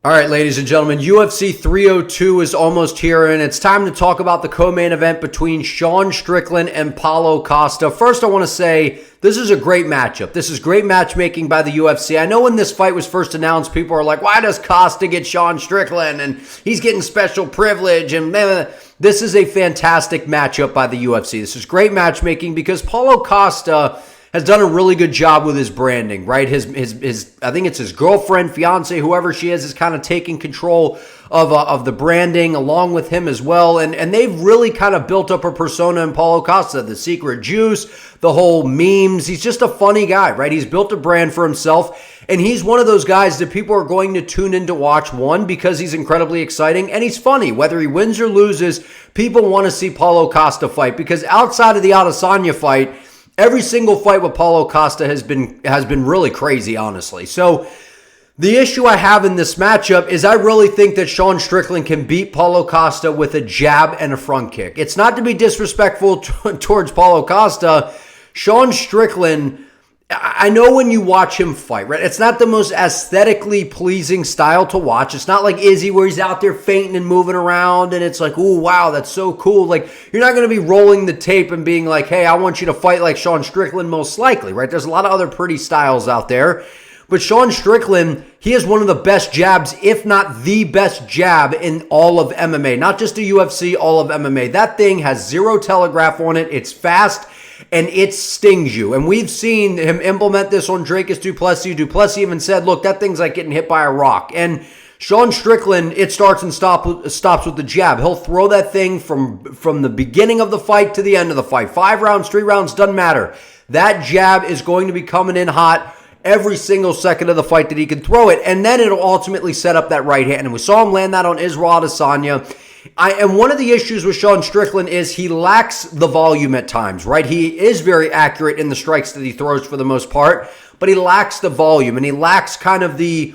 All right, ladies and gentlemen, UFC 302 is almost here, and it's time to talk about the co-main event between Sean Strickland and Paulo Costa. First, I want to say this is a great matchup. This is great matchmaking by the UFC. I know when this fight was first announced, people are like, why does Costa get Sean Strickland? And he's getting special privilege. And this is a fantastic matchup by the UFC. This is great matchmaking because Paulo Costa has done a really good job with his branding, right? His I think it's his girlfriend, fiance, whoever she is kind of taking control of the branding along with him as well. And they've really kind of built up a persona in Paulo Costa, the secret juice, the whole memes. He's just a funny guy, right? He's built a brand for himself. And he's one of those guys that people are going to tune in to watch, one, because he's incredibly exciting and he's funny. Whether he wins or loses, people want to see Paulo Costa fight because outside of the Adesanya fight, every single fight with Paulo Costa has been really crazy, honestly. So the issue I have in this matchup is I really think that Sean Strickland can beat Paulo Costa with a jab and a front kick. It's not to be disrespectful towards Paulo Costa. Sean Strickland, I know when you watch him fight, right? It's not the most aesthetically pleasing style to watch. It's not like Izzy where he's out there fainting and moving around and it's like, ooh, wow, that's so cool. Like, you're not going to be rolling the tape and being like, hey, I want you to fight like Sean Strickland most likely, right? There's a lot of other pretty styles out there. But Sean Strickland, he has one of the best jabs, if not the best jab in all of MMA. Not just the UFC, all of MMA. That thing has zero telegraph on it. It's fast. And it stings you. And we've seen him implement this on Dricus Du Plessis. Du Plessis even said, look, that thing's like getting hit by a rock. And Sean Strickland, it starts and stops with the jab. He'll throw that thing from the beginning of the fight to the end of the fight. 5 rounds, 3 rounds, doesn't matter. That jab is going to be coming in hot every single second of the fight that he can throw it. And then it'll ultimately set up that right hand. And we saw him land that on Israel Adesanya. And one of the issues with Sean Strickland is he lacks the volume at times, right? He is very accurate in the strikes that he throws for the most part, but he lacks the volume and he lacks kind of the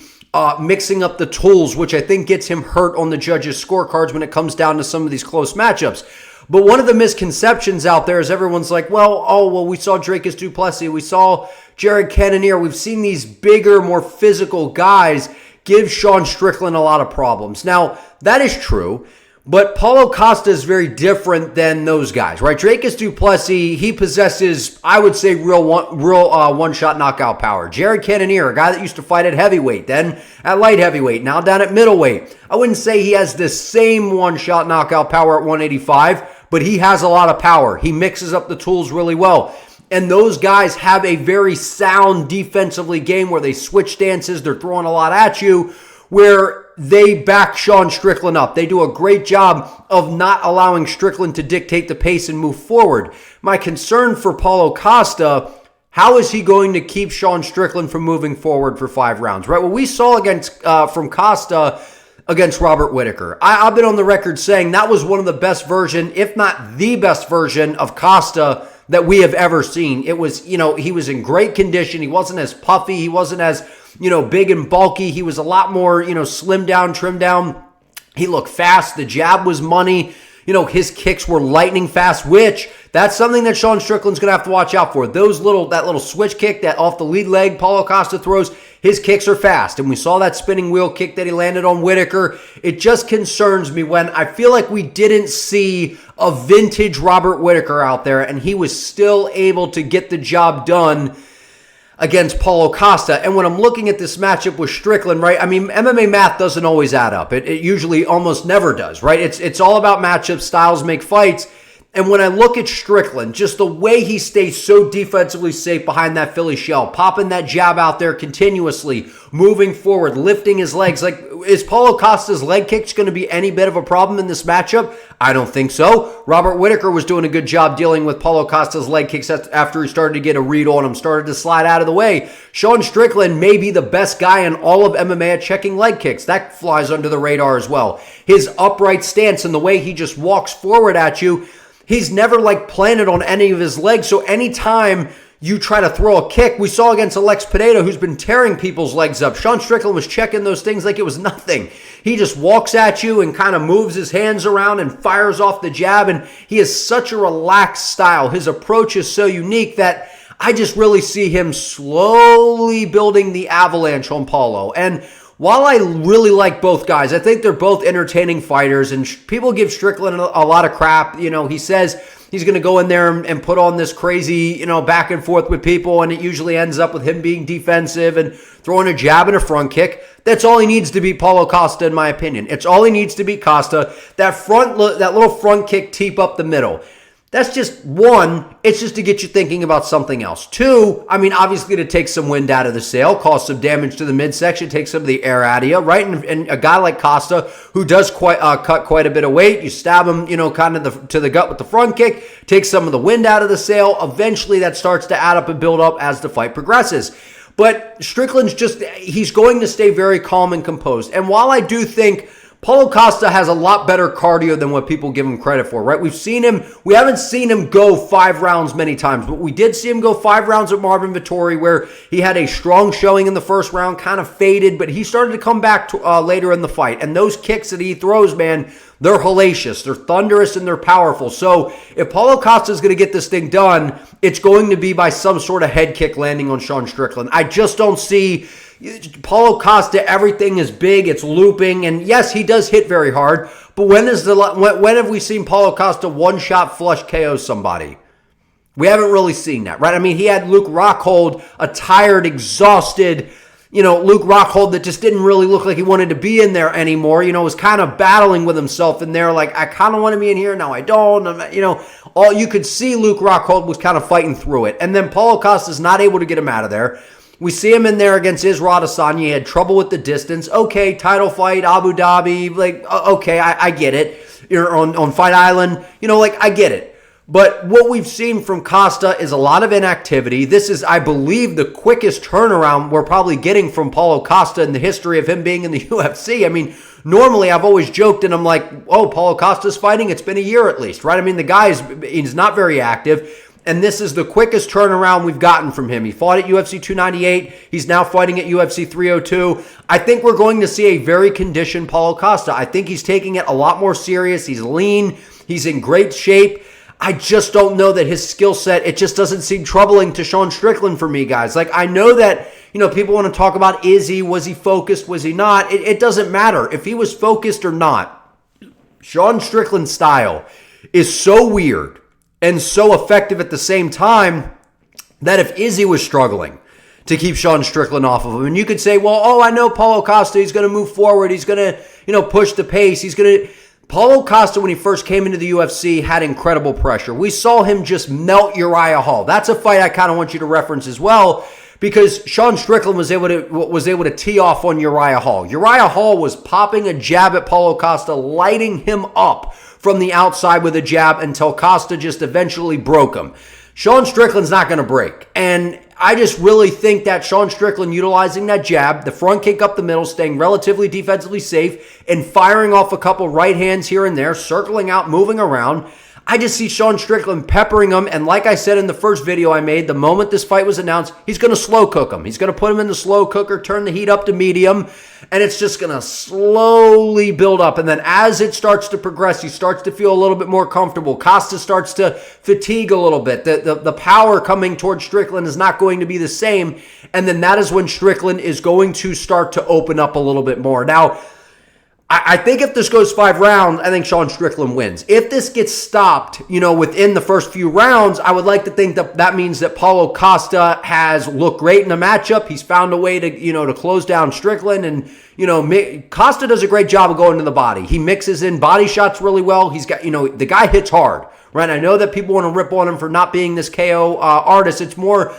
mixing up the tools, which I think gets him hurt on the judges' scorecards when it comes down to some of these close matchups. But one of the misconceptions out there is everyone's like, well, we saw Dricus Du Plessis, we saw Jared Cannonier, we've seen these bigger, more physical guys give Sean Strickland a lot of problems. Now, that is true. But Paulo Costa is very different than those guys, right? Dricus Du Plessis, he possesses, I would say, real one-shot knockout power. Jared Cannonier, a guy that used to fight at heavyweight, then at light heavyweight, now down at middleweight. I wouldn't say he has the same one-shot knockout power at 185, but he has a lot of power. He mixes up the tools really well. And those guys have a very sound defensively game where they switch stances, they're throwing a lot at you, where they back Sean Strickland up. They do a great job of not allowing Strickland to dictate the pace and move forward. My concern for Paulo Costa, how is he going to keep Sean Strickland from moving forward for 5 rounds, right? Well, we saw from Costa against Robert Whittaker. I've been on the record saying that was one of the best version, if not the best version of Costa that we have ever seen. It was, he was in great condition. He wasn't as puffy. He wasn't as, big and bulky. He was a lot more, slimmed down, trimmed down. He looked fast. The jab was money. His kicks were lightning fast, which that's something that Sean Strickland's going to have to watch out for. That little switch kick that off the lead leg Paulo Costa throws, his kicks are fast. And we saw that spinning wheel kick that he landed on Whittaker. It just concerns me when I feel like we didn't see a vintage Robert Whittaker out there and he was still able to get the job done against Paulo Costa. And when I'm looking at this matchup with Strickland, right, I mean, MMA math doesn't always add up. It usually almost never does, right? It's all about matchups, styles make fights. And when I look at Strickland, just the way he stays so defensively safe behind that Philly shell, popping that jab out there continuously, moving forward, lifting his legs. Like, is Paulo Costa's leg kicks going to be any bit of a problem in this matchup? I don't think so. Robert Whittaker was doing a good job dealing with Paulo Costa's leg kicks after he started to get a read on him, started to slide out of the way. Sean Strickland may be the best guy in all of MMA at checking leg kicks. That flies under the radar as well. His upright stance and the way he just walks forward at you, he's never planted on any of his legs. So anytime you try to throw a kick, we saw against Alex Pineda, who's been tearing people's legs up. Sean Strickland was checking those things like it was nothing. He just walks at you and kind of moves his hands around and fires off the jab. And he has such a relaxed style. His approach is so unique that I just really see him slowly building the avalanche on Paulo. And while I really like both guys, I think they're both entertaining fighters, and people give Strickland a lot of crap. He says he's going to go in there and put on this crazy, back and forth with people, and it usually ends up with him being defensive and throwing a jab and a front kick. That's all he needs to beat Paulo Costa, in my opinion. It's all he needs to beat Costa. That little front kick teep up the middle. That's just one, it's just to get you thinking about something else. Two, obviously to take some wind out of the sail, cause some damage to the midsection, take some of the air out of you, right? And a guy like Costa, who does cut quite a bit of weight, you stab him, kind of to the gut with the front kick, take some of the wind out of the sail. Eventually that starts to add up and build up as the fight progresses. But Strickland's he's going to stay very calm and composed. And while I do think Paulo Costa has a lot better cardio than what people give him credit for, right? We haven't seen him go 5 rounds many times, but we did see him go 5 rounds at Marvin Vettori, where he had a strong showing in the first round, kind of faded, but he started to come back later in the fight. And those kicks that he throws, man, they're hellacious, they're thunderous, and they're powerful. So if Paulo Costa is going to get this thing done, it's going to be by some sort of head kick landing on Sean Strickland. I just don't see Paulo Costa. Everything is big, it's looping, and yes, he does hit very hard, but when have we seen Paulo Costa one-shot flush KO somebody? We haven't really seen that, right? He had Luke Rockhold, a tired, exhausted, Luke Rockhold that just didn't really look like he wanted to be in there anymore, was kind of battling with himself in there, like, I kind of want to be in here, now I don't, all you could see Luke Rockhold was kind of fighting through it, and then Paulo Costa's not able to get him out of there. We see him in there against Israel Adesanya. He had trouble with the distance. Okay, title fight, Abu Dhabi. Okay, I get it. You're on Fight Island. I get it. But what we've seen from Costa is a lot of inactivity. This is, I believe, the quickest turnaround we're probably getting from Paulo Costa in the history of him being in the UFC. Normally I've always joked and I'm like, oh, Paulo Costa's fighting. It's been a year at least, right? The guy he's not very active. And this is the quickest turnaround we've gotten from him. He fought at UFC 298. He's now fighting at UFC 302. I think we're going to see a very conditioned Paulo Costa. I think he's taking it a lot more serious. He's lean. He's in great shape. I just don't know that his skill set, it just doesn't seem troubling to Sean Strickland for me, guys. I know that, people want to talk about, was he focused, was he not? It doesn't matter if he was focused or not. Sean Strickland's style is so weird and so effective at the same time that if Izzy was struggling to keep Sean Strickland off of him, and you could say, well, I know Paulo Costa, he's going to move forward, he's going to, push the pace, Paulo Costa, when he first came into the UFC, had incredible pressure. We saw him just melt Uriah Hall. That's a fight I kind of want you to reference as well, because Sean Strickland was able to tee off on Uriah Hall. Uriah Hall was popping a jab at Paulo Costa, lighting him up from the outside with a jab until Costa just eventually broke him. Sean Strickland's not going to break. And I just really think that Sean Strickland utilizing that jab, the front kick up the middle, staying relatively defensively safe, and firing off a couple right hands here and there, circling out, moving around. I just see Sean Strickland peppering him, and like I said in the first video I made, the moment this fight was announced, he's going to slow cook him. He's going to put him in the slow cooker, turn the heat up to medium, and it's just going to slowly build up. And then as it starts to progress, he starts to feel a little bit more comfortable. Costa starts to fatigue a little bit. The power coming towards Strickland is not going to be the same, and then that is when Strickland is going to start to open up a little bit more. Now, I think if this goes 5 rounds, I think Sean Strickland wins. If this gets stopped, within the first few rounds, I would like to think that means that Paulo Costa has looked great in the matchup. He's found a way to, to close down Strickland, and, Costa does a great job of going to the body. He mixes in body shots really well. He's got, the guy hits hard, right? I know that people want to rip on him for not being this KO artist. He's more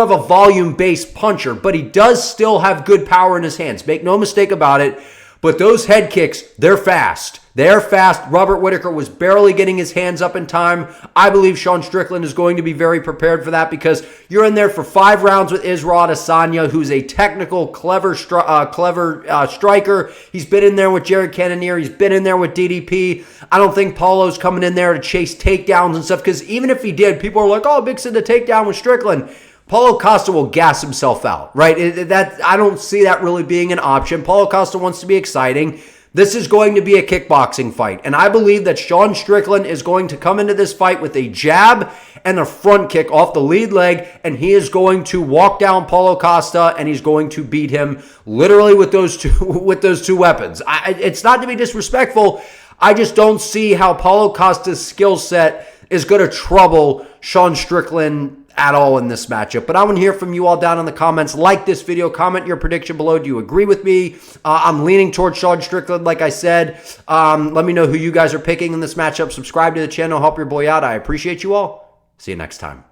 of a volume-based puncher, but he does still have good power in his hands. Make no mistake about it. But those head kicks, they're fast. They're fast. Robert Whittaker was barely getting his hands up in time. I believe Sean Strickland is going to be very prepared for that, because you're in there for 5 rounds with Israel Adesanya, who's a technical, clever striker. He's been in there with Jared Cannonier. He's been in there with DDP. I don't think Paulo's coming in there to chase takedowns and stuff, because even if he did, people are like, oh, mixing the takedown with Strickland. Paulo Costa will gas himself out, right? I don't see that really being an option. Paulo Costa wants to be exciting. This is going to be a kickboxing fight, and I believe that Sean Strickland is going to come into this fight with a jab and a front kick off the lead leg, and he is going to walk down Paulo Costa, and he's going to beat him literally with those two weapons. It's not to be disrespectful. I just don't see how Paulo Costa's skill set is going to trouble Sean Strickland at all in this matchup. But I want to hear from you all down in the comments. Like this video, comment your prediction below. Do you agree with me? I'm leaning towards Sean Strickland, like I said. Let me know who you guys are picking in this matchup. Subscribe to the channel. Help your boy out. I appreciate you all. See you next time.